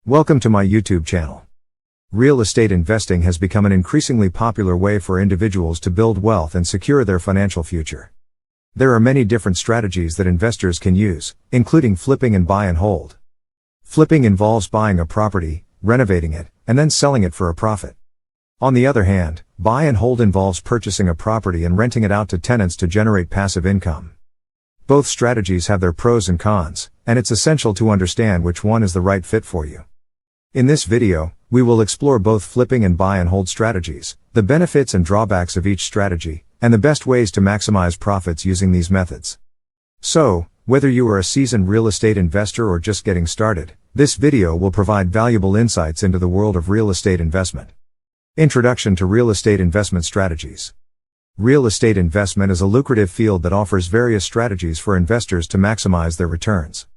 Welcome to my YouTube channel. Real estate investing has become an increasingly popular way for individuals to build wealth and secure their financial future. There are many different strategies that investors can use, including flipping and buy and hold. Flipping involves buying a property, renovating it, and then selling it for a profit. On the other hand, buy and hold involves purchasing a property and renting it out to tenants to generate passive income. Both strategies have their pros and cons, and it's essential to understand which one is the right fit for you. In this video, we will explore both flipping and buy and hold strategies, the benefits and drawbacks of each strategy, and the best ways to maximize profits using these methods. So, whether you are a seasoned real estate investor or just getting started, this video will provide valuable insights into the world of real estate investment. Introduction to real estate investment strategies. Real estate investment is a lucrative field that offers various strategies for investors to maximize their returns.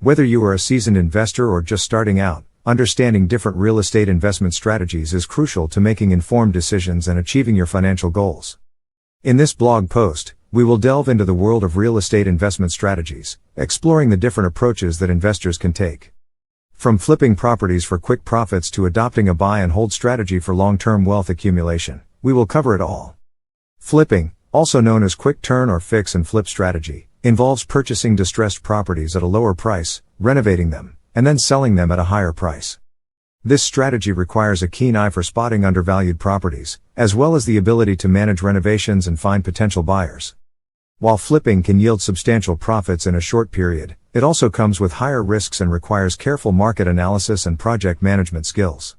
Whether you are a seasoned investor or just starting out, understanding different real estate investment strategies is crucial to making informed decisions and achieving your financial goals. In this blog post, we will delve into the world of real estate investment strategies, exploring the different approaches that investors can take. From flipping properties for quick profits to adopting a buy and hold strategy for long-term wealth accumulation, we will cover it all. Flipping, also known as quick turn or fix and flip strategy, involves purchasing distressed properties at a lower price, renovating them, and then selling them at a higher price. This strategy requires a keen eye for spotting undervalued properties, as well as the ability to manage renovations and find potential buyers. While flipping can yield substantial profits in a short period, it also comes with higher risks and requires careful market analysis and project management skills.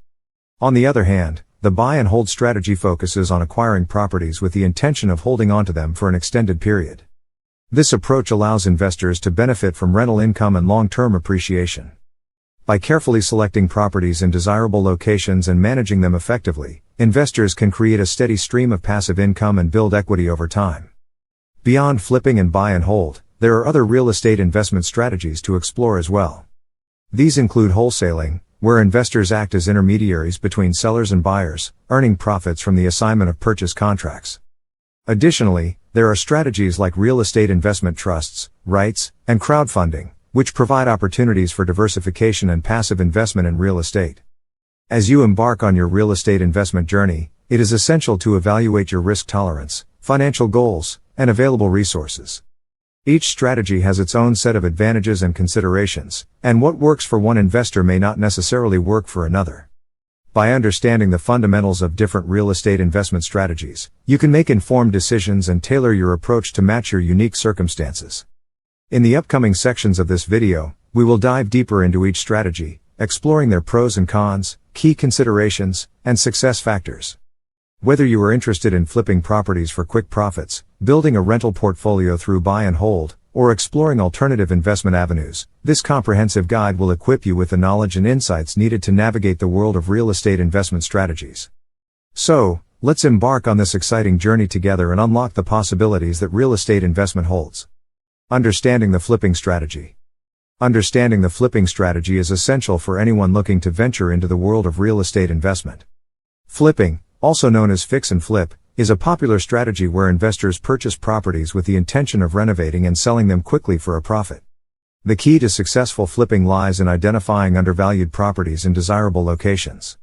On the other hand, the buy and hold strategy focuses on acquiring properties with the intention of holding onto them for an extended period. This approach allows investors to benefit from rental income and long-term appreciation. By carefully selecting properties in desirable locations and managing them effectively, investors can create a steady stream of passive income and build equity over time. Beyond flipping and buy and hold, there are other real estate investment strategies to explore as well. These include wholesaling, where investors act as intermediaries between sellers and buyers, earning profits from the assignment of purchase contracts. Additionally, there are strategies like real estate investment trusts, REITs, and crowdfunding, which provide opportunities for diversification and passive investment in real estate. As you embark on your real estate investment journey, it is essential to evaluate your risk tolerance, financial goals, and available resources. Each strategy has its own set of advantages and considerations, and what works for one investor may not necessarily work for another. By understanding the fundamentals of different real estate investment strategies, you can make informed decisions and tailor your approach to match your unique circumstances. In the upcoming sections of this video, we will dive deeper into each strategy, exploring their pros and cons, key considerations, and success factors. Whether you are interested in flipping properties for quick profits, building a rental portfolio through buy and hold, or exploring alternative investment avenues, this comprehensive guide will equip you with the knowledge and insights needed to navigate the world of real estate investment strategies. So, let's embark on this exciting journey together and unlock the possibilities that real estate investment holds. Understanding the flipping strategy. Understanding the flipping strategy is essential for anyone looking to venture into the world of real estate investment. Flipping, also known as fix and flip, is a popular strategy where investors purchase properties with the intention of renovating and selling them quickly for a profit. The key to successful flipping lies in identifying undervalued properties in desirable locations.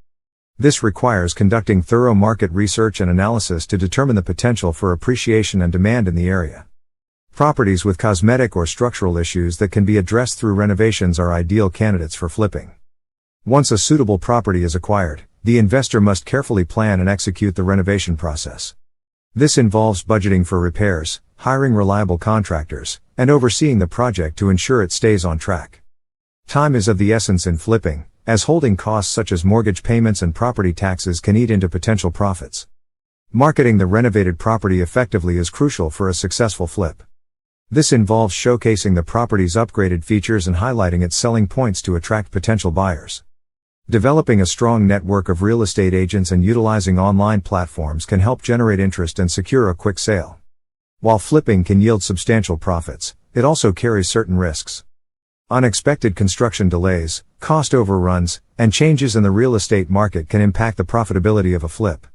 This requires conducting thorough market research and analysis to determine the potential for appreciation and demand in the area. Properties with cosmetic or structural issues that can be addressed through renovations are ideal candidates for flipping. Once a suitable property is acquired, the investor must carefully plan and execute the renovation process. This involves budgeting for repairs, hiring reliable contractors, and overseeing the project to ensure it stays on track. Time is of the essence in flipping, as holding costs such as mortgage payments and property taxes can eat into potential profits. Marketing the renovated property effectively is crucial for a successful flip. This involves showcasing the property's upgraded features and highlighting its selling points to attract potential buyers. Developing a strong network of real estate agents and utilizing online platforms can help generate interest and secure a quick sale. While flipping can yield substantial profits, it also carries certain risks. Unexpected construction delays, cost overruns, and changes in the real estate market can impact the profitability of a flip.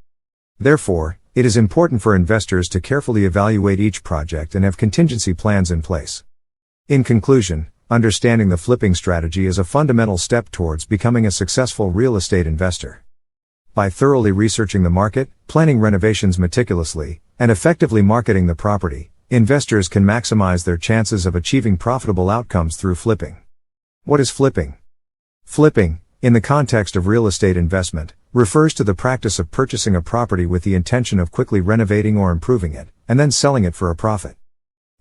Therefore, it is important for investors to carefully evaluate each project and have contingency plans in place. In conclusion, understanding the flipping strategy is a fundamental step towards becoming a successful real estate investor. By thoroughly researching the market, planning renovations meticulously, and effectively marketing the property, investors can maximize their chances of achieving profitable outcomes through flipping. What is flipping? Flipping, in the context of real estate investment, refers to the practice of purchasing a property with the intention of quickly renovating or improving it, and then selling it for a profit.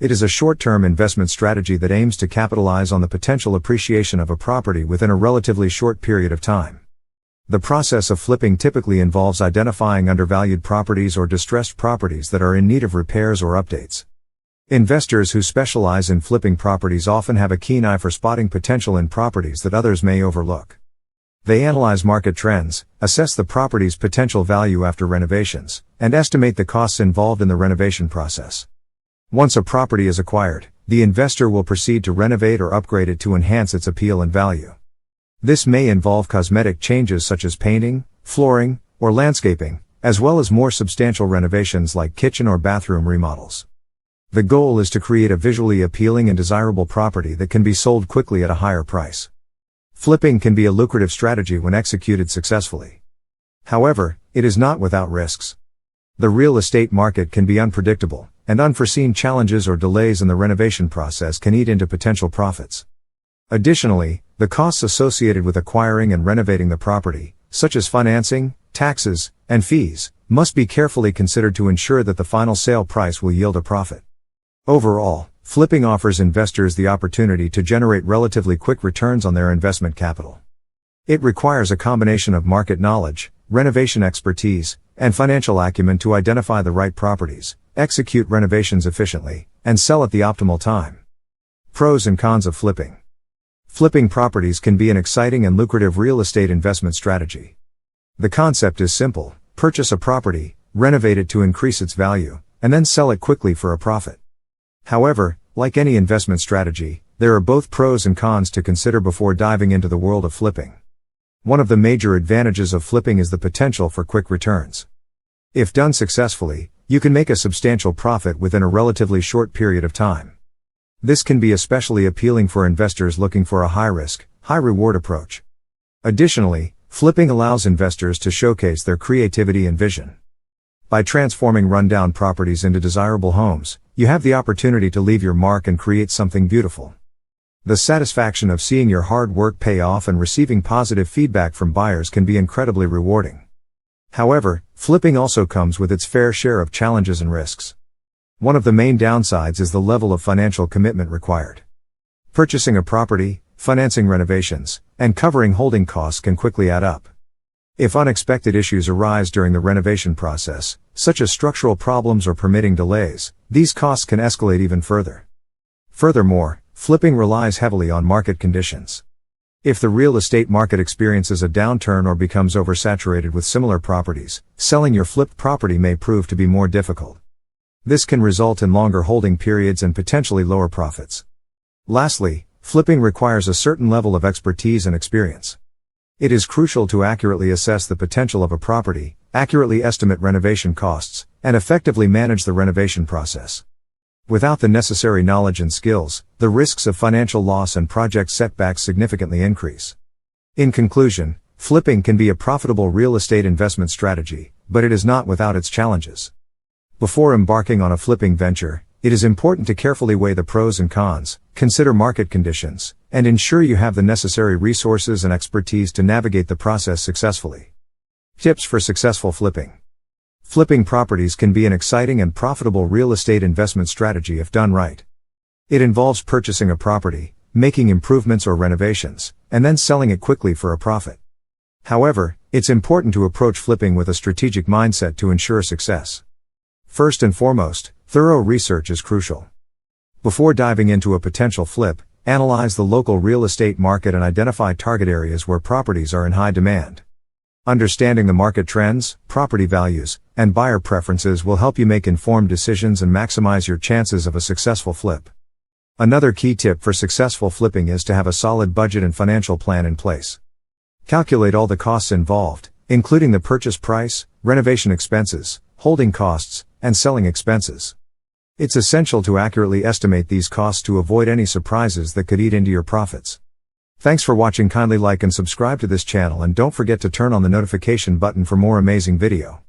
It is a short-term investment strategy that aims to capitalize on the potential appreciation of a property within a relatively short period of time. The process of flipping typically involves identifying undervalued properties or distressed properties that are in need of repairs or updates. Investors who specialize in flipping properties often have a keen eye for spotting potential in properties that others may overlook. They analyze market trends, assess the property's potential value after renovations, and estimate the costs involved in the renovation process. Once a property is acquired, the investor will proceed to renovate or upgrade it to enhance its appeal and value. This may involve cosmetic changes such as painting, flooring, or landscaping, as well as more substantial renovations like kitchen or bathroom remodels. The goal is to create a visually appealing and desirable property that can be sold quickly at a higher price. Flipping can be a lucrative strategy when executed successfully. However, it is not without risks. The real estate market can be unpredictable, and unforeseen challenges or delays in the renovation process can eat into potential profits. Additionally, the costs associated with acquiring and renovating the property, such as financing, taxes, and fees, must be carefully considered to ensure that the final sale price will yield a profit. Overall, flipping offers investors the opportunity to generate relatively quick returns on their investment capital. It requires a combination of market knowledge, renovation expertise, and financial acumen to identify the right properties, execute renovations efficiently, and sell at the optimal time. Pros and cons of flipping. Flipping properties can be an exciting and lucrative real estate investment strategy. The concept is simple: purchase a property, renovate it to increase its value, and then sell it quickly for a profit. However, like any investment strategy, there are both pros and cons to consider before diving into the world of flipping. One of the major advantages of flipping is the potential for quick returns. If done successfully, you can make a substantial profit within a relatively short period of time. This can be especially appealing for investors looking for a high-risk, high-reward approach. Additionally, flipping allows investors to showcase their creativity and vision. By transforming rundown properties into desirable homes, you have the opportunity to leave your mark and create something beautiful. The satisfaction of seeing your hard work pay off and receiving positive feedback from buyers can be incredibly rewarding. However, flipping also comes with its fair share of challenges and risks. One of the main downsides is the level of financial commitment required. Purchasing a property, financing renovations, and covering holding costs can quickly add up. If unexpected issues arise during the renovation process, such as structural problems or permitting delays, these costs can escalate even further. Furthermore, flipping relies heavily on market conditions. If the real estate market experiences a downturn or becomes oversaturated with similar properties, selling your flipped property may prove to be more difficult. This can result in longer holding periods and potentially lower profits. Lastly, flipping requires a certain level of expertise and experience. It is crucial to accurately assess the potential of a property, accurately estimate renovation costs, and effectively manage the renovation process. Without the necessary knowledge and skills, the risks of financial loss and project setbacks significantly increase. In conclusion, flipping can be a profitable real estate investment strategy, but it is not without its challenges. Before embarking on a flipping venture, it is important to carefully weigh the pros and cons, consider market conditions, and ensure you have the necessary resources and expertise to navigate the process successfully. Tips for successful flipping. Flipping properties can be an exciting and profitable real estate investment strategy if done right. It involves purchasing a property, making improvements or renovations, and then selling it quickly for a profit. However, it's important to approach flipping with a strategic mindset to ensure success. First and foremost, thorough research is crucial. Before diving into a potential flip, analyze the local real estate market and identify target areas where properties are in high demand. Understanding the market trends, property values, and buyer preferences will help you make informed decisions and maximize your chances of a successful flip. Another key tip for successful flipping is to have a solid budget and financial plan in place. Calculate all the costs involved, including the purchase price, renovation expenses, holding costs, and selling expenses. It's essential to accurately estimate these costs to avoid any surprises that could eat into your profits. Thanks for watching. Kindly like and subscribe to this channel, and don't forget to turn on the notification button for more amazing video.